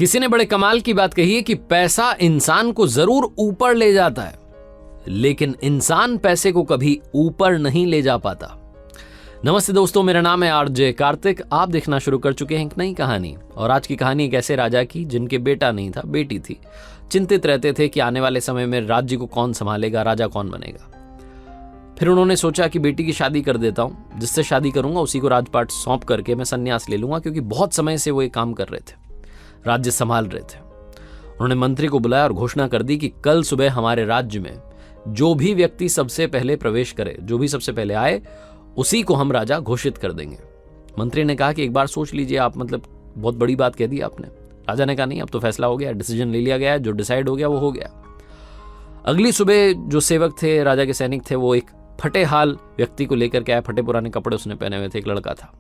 किसी ने बड़े कमाल की बात कही है कि पैसा इंसान को जरूर ऊपर ले जाता है, लेकिन इंसान पैसे को कभी ऊपर नहीं ले जा पाता। नमस्ते दोस्तों, मेरा नाम है आरजे कार्तिक। आप देखना शुरू कर चुके हैं एक नई कहानी, और आज की कहानी एक ऐसे राजा की जिनके बेटा नहीं था, बेटी थी। चिंतित रहते थे कि आने वाले समय में राज्य को कौन संभालेगा, राजा कौन बनेगा। फिर उन्होंने सोचा कि बेटी की शादी कर देता हूं, जिससे शादी करूंगा उसी को राजपाट सौंप करके मैं संन्यास ले लूंगा, क्योंकि बहुत समय से वो ये काम कर रहे थे, राज्य संभाल रहे थे। उन्होंने मंत्री को बुलाया और घोषणा कर दी कि कल सुबह हमारे राज्य में जो भी व्यक्ति सबसे पहले प्रवेश करे, जो भी सबसे पहले आए, उसी को हम राजा घोषित कर देंगे। मंत्री ने कहा कि एक बार सोच लीजिए आप, मतलब बहुत बड़ी बात कह दी आपने। राजा ने कहा नहीं, अब तो फैसला हो गया, डिसीजन ले लिया गया है, जो डिसाइड हो गया वो हो गया। अगली सुबह जो सेवक थे, राजा के सैनिक थे, वो एक फटे हाल व्यक्ति को लेकर के आया। फटे पुराने कपड़े उसने पहने हुए थे, एक लड़का था।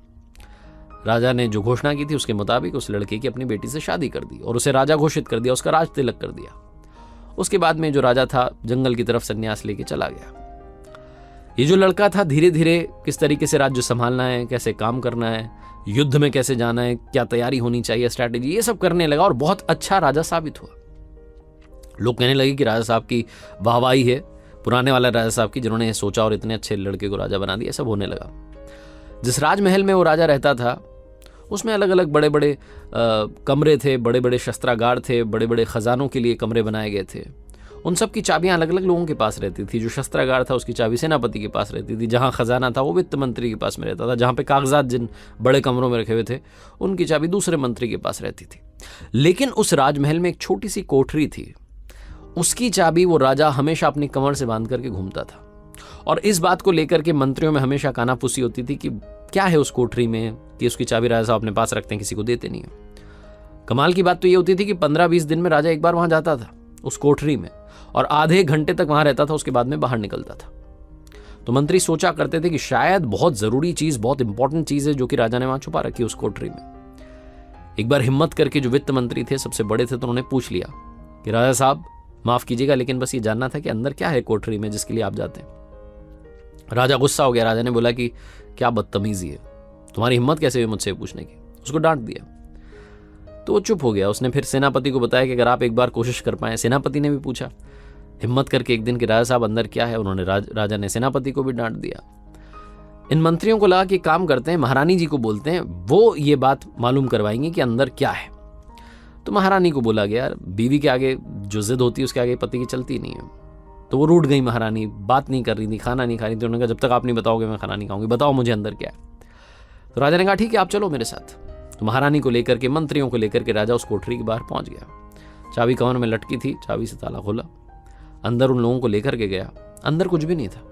राजा ने जो घोषणा की थी उसके मुताबिक उस लड़के की अपनी बेटी से शादी कर दी और उसे राजा घोषित कर दिया, उसका राज तिलक कर दिया। उसके बाद में जो राजा था जंगल की तरफ संन्यास लेके चला गया। ये जो लड़का था धीरे धीरे किस तरीके से राज्य संभालना है, कैसे काम करना है, युद्ध में कैसे जाना है, क्या तैयारी होनी चाहिए, स्ट्रैटेजी, ये सब करने लगा और बहुत अच्छा राजा साबित हुआ। लोग कहने लगे कि राजा साहब की वाहवाही है, पुराने वाला राजा साहब की, जिन्होंने सोचा और इतने अच्छे लड़के को राजा बना दिया। सब होने लगा। जिस राजमहल में वो राजा रहता था उसमें अलग अलग बड़े बड़े कमरे थे, बड़े बड़े शस्त्रागार थे, बड़े बड़े खजानों के लिए कमरे बनाए गए थे। उन सब की चाबियां अलग अलग लोगों के पास रहती थी। जो शस्त्रागार था उसकी चाबी सेनापति के पास रहती थी, जहां खजाना था वो वित्त मंत्री के पास में रहता था, जहां पे कागजात जिन बड़े कमरों में रखे हुए थे उनकी चाबी दूसरे मंत्री के पास रहती थी। लेकिन उस राजमहल में एक छोटी सी कोठरी थी, उसकी चाबी वो राजा हमेशा अपनी कमर से बांध करके घूमता था। और इस बात को लेकर के मंत्रियों में हमेशा कानाफूसी होती थी कि क्या है उस कोठरी में कि उसकी चाबी राजा साहब अपने पास रखते हैं, किसी को देते नहीं है। कमाल की बात तो ये होती थी कि 15-20 दिन में राजा एक बार वहां जाता था उस कोठरी में, और आधे घंटे तक वहां रहता था, उसके बाद में बाहर निकलता था। तो मंत्री सोचा करते थे कि शायद बहुत जरूरी चीज, बहुत इंपॉर्टेंट चीज है जो कि राजा ने वहां छुपा रखी उस कोठरी में। एक बार हिम्मत करके जो वित्त मंत्री थे, सबसे बड़े थे, तो उन्होंने पूछ लिया कि राजा साहब माफ कीजिएगा, लेकिन बस ये जानना था कि अंदर क्या है कोठरी में जिसके लिए आप जाते हैं। राजा गुस्सा हो गया। राजा ने बोला कि क्या बदतमीजी है, तुम्हारी हिम्मत कैसे हुई मुझसे पूछने की। उसको डांट दिया तो वो चुप हो गया। उसने फिर सेनापति को बताया कि अगर आप एक बार कोशिश कर पाए। सेनापति ने भी पूछा हिम्मत करके एक दिन कि राजा साहब अंदर क्या है। उन्होंने राजा ने सेनापति को भी डांट दिया। इन मंत्रियों को लगा कि काम करते हैं, महारानी जी को बोलते हैं, वो ये बात मालूम करवाएंगे कि अंदर क्या है। तो महारानी को बोला गया। बीवी के आगे जो जिद होती है उसके आगे पति की चलती नहीं है। तो वो रूठ गई महारानी, बात नहीं कर रही थी, खाना नहीं खा रही थी। उन्होंने कहा जब तक आप नहीं बताओगे मैं खाना नहीं खाऊंगी, बताओ मुझे अंदर क्या है। तो राजा ने कहा ठीक है आप चलो मेरे साथ। तो महारानी को लेकर के, मंत्रियों को लेकर के राजा उस कोठरी के बाहर पहुंच गया। चाबी कमर में लटकी थी, चाबी से ताला खोला, अंदर उन लोगों को लेकर के गया। अंदर कुछ भी नहीं था।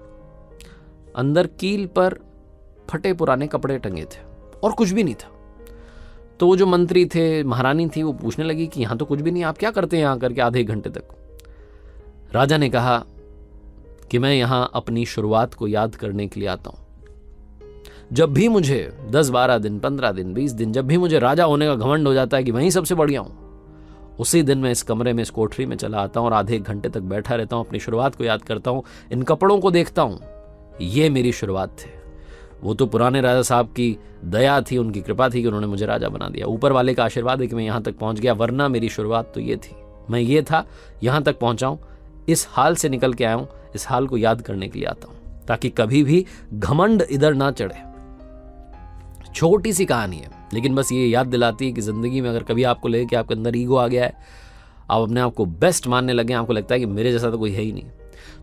अंदर कील पर फटे पुराने कपड़े टंगे थे और कुछ भी नहीं था। तो वो जो मंत्री थे, महारानी थी, वो पूछने लगी कि यहां तो कुछ भी नहीं, आप क्या करते हैं यहां करके आधे घंटे तक। राजा ने कहा कि मैं यहां अपनी शुरुआत को याद करने के लिए आता हूं। जब भी मुझे 10-12 दिन, 15 दिन, 20 दिन, जब भी मुझे राजा होने का घमंड हो जाता है कि वहीं सबसे बढ़िया हूं, उसी दिन मैं इस कमरे में, इस कोठरी में चला आता हूं और आधे घंटे तक बैठा रहता हूं, अपनी शुरुआत को याद करता हूं, इन कपड़ों को देखता हूं। ये मेरी शुरुआत थी। वो तो पुराने राजा साहब की दया थी, उनकी कृपा थी कि उन्होंने मुझे राजा बना दिया। ऊपर वाले का आशीर्वाद है कि मैं यहां तक पहुंच गया, वरना मेरी शुरुआत तो ये थी। मैं ये था, यहां तक पहुंचा हूं, इस हाल से निकल के आया हूं, इस हाल को याद करने के लिए आता हूं, ताकि कभी भी घमंड इधर ना चढ़े। छोटी सी कहानी है, लेकिन बस ये याद दिलाती है कि जिंदगी में अगर कभी आपको लगे कि आपके अंदर ईगो आ गया है, आप अपने आप को बेस्ट मानने लगे, आपको लगता है कि मेरे जैसा तो कोई है ही नहीं,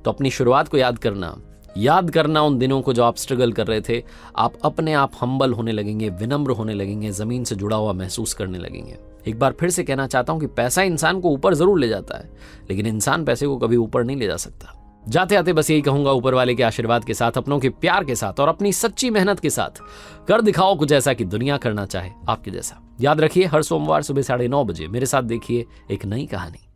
तो अपनी शुरुआत को याद करना उन दिनों को जो आप स्ट्रगल कर रहे थे। आप अपने आप हम्बल होने लगेंगे, विनम्र होने लगेंगे, जमीन से जुड़ा हुआ महसूस करने लगेंगे। एक बार फिर से कहना चाहता हूं कि पैसा इंसान को ऊपर जरूर ले जाता है, लेकिन इंसान पैसे को कभी ऊपर नहीं ले जा सकता। जाते आते बस यही कहूंगा, ऊपर वाले के आशीर्वाद के साथ, अपनों के प्यार के साथ और अपनी सच्ची मेहनत के साथ कर दिखाओ कुछ ऐसा कि दुनिया करना चाहे आपके जैसा। याद रखिए, हर सोमवार सुबह 9:30 बजे मेरे साथ देखिए एक नई कहानी।